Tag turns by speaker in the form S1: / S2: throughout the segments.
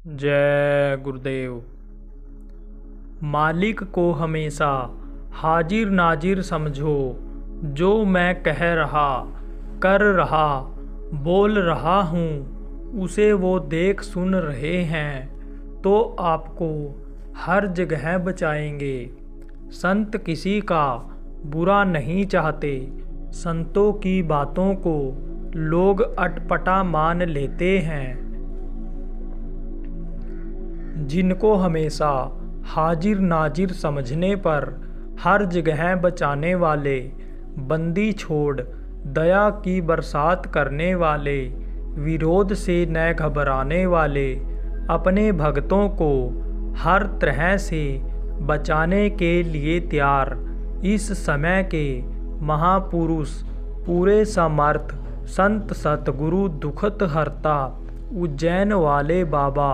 S1: जय गुरुदेव। मालिक को हमेशा हाजिर नाजिर समझो। जो मैं कह रहा, कर रहा, बोल रहा हूँ, उसे वो देख सुन रहे हैं तो आपको हर जगह बचाएंगे। संत किसी का बुरा नहीं चाहते। संतों की बातों को लोग अटपटा मान लेते हैं। जिनको हमेशा हाजिर नाजिर समझने पर हर जगह बचाने वाले, बंदी छोड़ दया की बरसात करने वाले, विरोध से न घबराने वाले, अपने भक्तों को हर तरह से बचाने के लिए तैयार इस समय के महापुरुष, पूरे समर्थ संत सतगुरु दुखत हरता उज्जैन वाले बाबा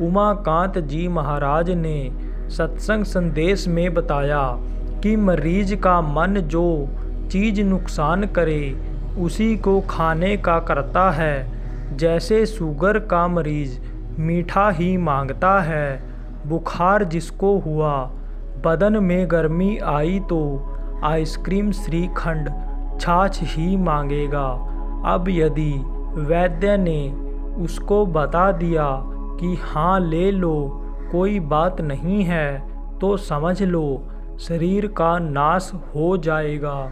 S1: उमाकांत जी महाराज ने सत्संग संदेश में बताया कि मरीज का मन जो चीज़ नुकसान करे उसी को खाने का करता है। जैसे शुगर का मरीज मीठा ही मांगता है, बुखार जिसको हुआ, बदन में गर्मी आई तो आइसक्रीम श्रीखंड छाछ ही मांगेगा। अब यदि वैद्य ने उसको बता दिया कि हाँ ले लो, कोई बात नहीं है, तो समझ लो शरीर का नाश हो जाएगा।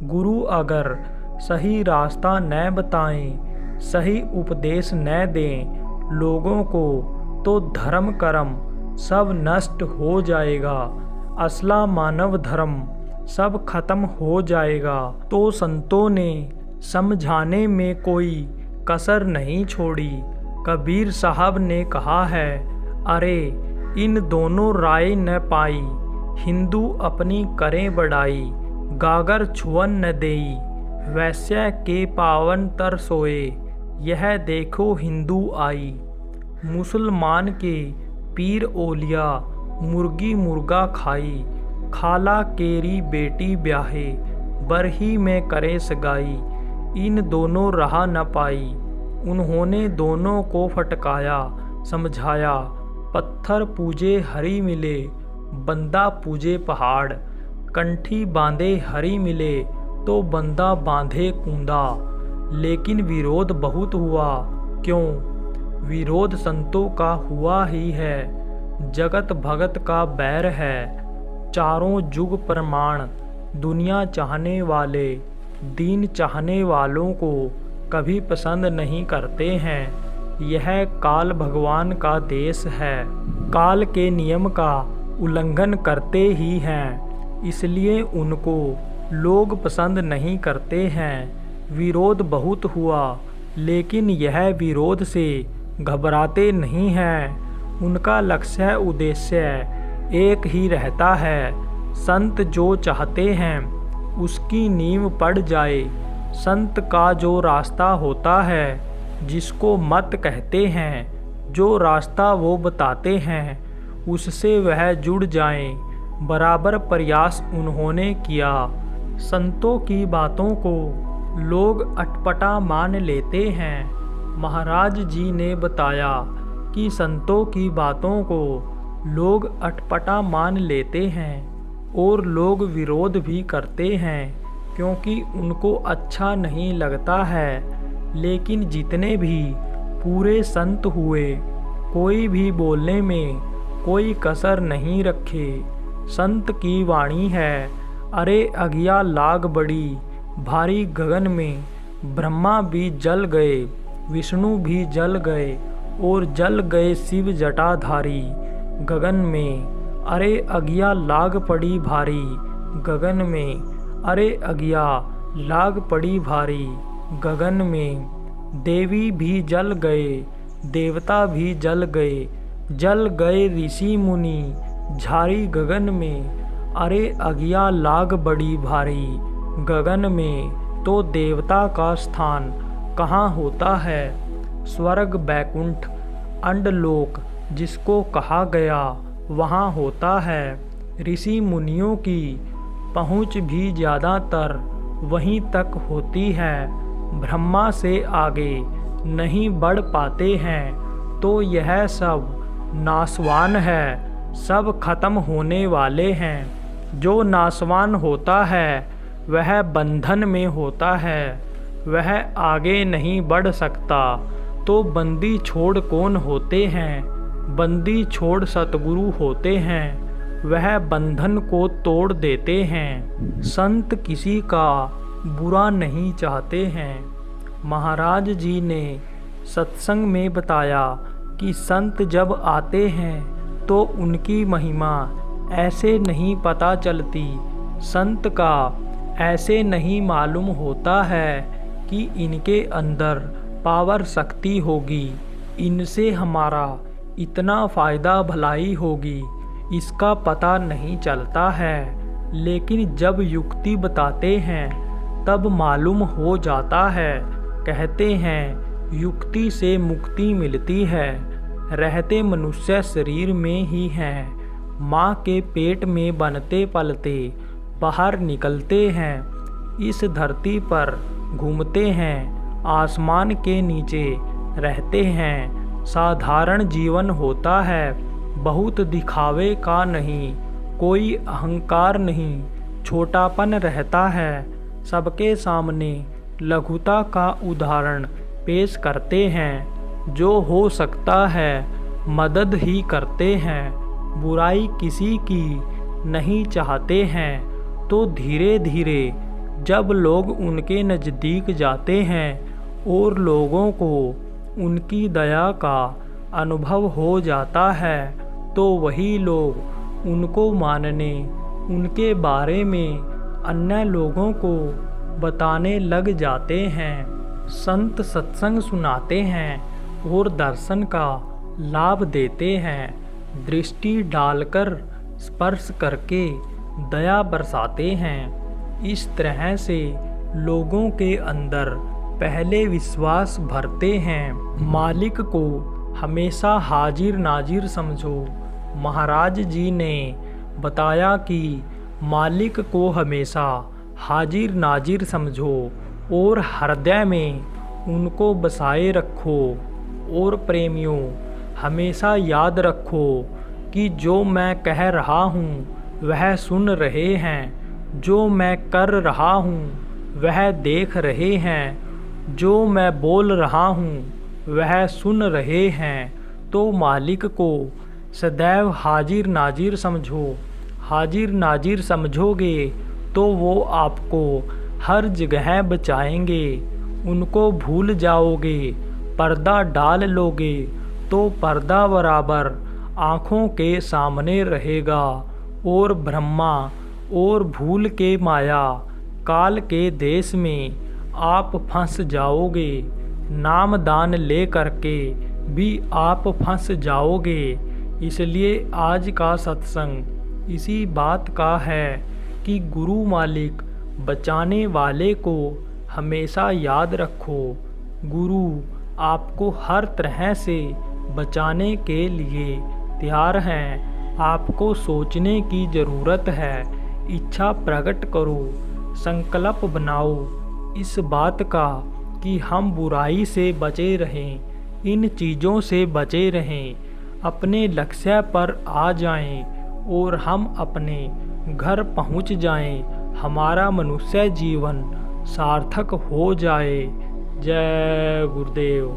S1: गुरु अगर सही रास्ता न बताएं, सही उपदेश न दें लोगों को, तो धर्म कर्म सब नष्ट हो जाएगा। असला मानव धर्म सब खत्म हो जाएगा। तो संतों ने समझाने में कोई कसर नहीं छोड़ी। कबीर साहब ने कहा है, अरे इन दोनों राय न पाई, हिंदू अपनी करें बड़ाई, गागर छुअन न देई, वैश्य के पावन तर सोए, यह देखो हिंदू आई। मुसलमान के पीर ओलिया मुर्गी मुर्गा खाई, खाला केरी बेटी ब्याहे, बरही में करे सगाई। इन दोनों रहा न पाई, उन्होंने दोनों को फटकाया, समझाया। पत्थर पूजे हरी मिले, बंदा पूजे पहाड़, कंठी बांधे हरी मिले तो बंदा बांधे कूंदा। लेकिन विरोध बहुत हुआ, क्यों? विरोध संतों का हुआ ही है। जगत भगत का बैर है, चारों जुग प्रमाण। दुनिया चाहने वाले दीन चाहने वालों को कभी पसंद नहीं करते हैं। यह काल भगवान का देश है, काल के नियम का उल्लंघन करते ही हैं, इसलिए उनको लोग पसंद नहीं करते हैं। विरोध बहुत हुआ, लेकिन यह विरोध से घबराते नहीं हैं। उनका लक्ष्य उद्देश्य एक ही रहता है, संत जो चाहते हैं उसकी नींव पड़ जाए। संत का जो रास्ता होता है, जिसको मत कहते हैं, जो रास्ता वो बताते हैं, उससे वह जुड़ जाएं। बराबर प्रयास उन्होंने किया। संतों की बातों को लोग अटपटा मान लेते हैं। महाराज जी ने बताया कि संतों की बातों को लोग अटपटा मान लेते हैं और लोग विरोध भी करते हैं, क्योंकि उनको अच्छा नहीं लगता है। लेकिन जितने भी पूरे संत हुए, कोई भी बोलने में कोई कसर नहीं रखे। संत की वाणी है, अरे अगिया लाग बड़ी भारी गगन में, ब्रह्मा भी जल गए, विष्णु भी जल गए और जल गए शिव जटाधारी। गगन में अरे अगिया लाग पड़ी भारी, गगन में अरे अगिया लाग पड़ी भारी। गगन में देवी भी जल गए, देवता भी जल गए ऋषि मुनि झारी। गगन में अरे अगिया लाग बड़ी भारी, गगन में तो देवता का स्थान कहाँ होता है? स्वर्ग बैकुंठ अंडलोक जिसको कहा गया वहाँ होता है। ऋषि मुनियों की पहुँच भी ज़्यादातर वहीं तक होती है। ब्रह्मा से आगे नहीं बढ़ पाते हैं तो यह सब नाशवान है, सब खत्म होने वाले हैं। जो नाशवान होता है वह बंधन में होता है, वह आगे नहीं बढ़ सकता। तो बंदी छोड़ कौन होते हैं? बंदी छोड़ सतगुरु होते हैं, वह बंधन को तोड़ देते हैं। संत किसी का बुरा नहीं चाहते हैं। महाराज जी ने सत्संग में बताया कि संत जब आते हैं तो उनकी महिमा ऐसे नहीं पता चलती। संत का ऐसे नहीं मालूम होता है कि इनके अंदर पावर शक्ति होगी, इनसे हमारा इतना फ़ायदा भलाई होगी, इसका पता नहीं चलता है। लेकिन जब युक्ति बताते हैं तब मालूम हो जाता है। कहते हैं युक्ति से मुक्ति मिलती है, रहते मनुष्य शरीर में ही हैं। माँ के पेट में बनते पलते बाहर निकलते हैं, इस धरती पर घूमते हैं, आसमान के नीचे रहते हैं। साधारण जीवन होता है, बहुत दिखावे का नहीं, कोई अहंकार नहीं, छोटापन रहता है। सबके सामने लघुता का उदाहरण पेश करते हैं। जो हो सकता है मदद ही करते हैं, बुराई किसी की नहीं चाहते हैं। तो धीरे धीरे जब लोग उनके नज़दीक जाते हैं और लोगों को उनकी दया का अनुभव हो जाता है, तो वही लोग उनको मानने, उनके बारे में अन्य लोगों को बताने लग जाते हैं। संत सत्संग सुनाते हैं और दर्शन का लाभ देते हैं। दृष्टि डालकर स्पर्श करके दया बरसाते हैं। इस तरह से लोगों के अंदर पहले विश्वास भरते हैं। मालिक को हमेशा हाजिर नाजिर समझो। महाराज जी ने बताया कि मालिक को हमेशा हाजिर नाजिर समझो और हृदय में उनको बसाए रखो। और प्रेमियों, हमेशा याद रखो कि जो मैं कह रहा हूँ वह सुन रहे हैं, जो मैं कर रहा हूँ वह देख रहे हैं, जो मैं बोल रहा हूँ वह सुन रहे हैं। तो मालिक को सदैव हाजिर नाजिर समझो। हाजिर नाजिर समझोगे तो वो आपको हर जगह बचाएंगे। उनको भूल जाओगे, पर्दा डाल लोगे तो पर्दा बराबर आँखों के सामने रहेगा। और ब्रह्मा और भूल के माया काल के देश में आप फंस जाओगे। नाम दान ले करके भी आप फंस जाओगे। इसलिए आज का सत्संग इसी बात का है कि गुरु मालिक बचाने वाले को हमेशा याद रखो। गुरु आपको हर तरह से बचाने के लिए तैयार हैं। आपको सोचने की ज़रूरत है, इच्छा प्रकट करो, संकल्प बनाओ इस बात का कि हम बुराई से बचे रहें, इन चीज़ों से बचे रहें, अपने लक्ष्य पर आ जाएं और हम अपने घर पहुंच जाएं, हमारा मनुष्य जीवन सार्थक हो जाए। जय गुरुदेव।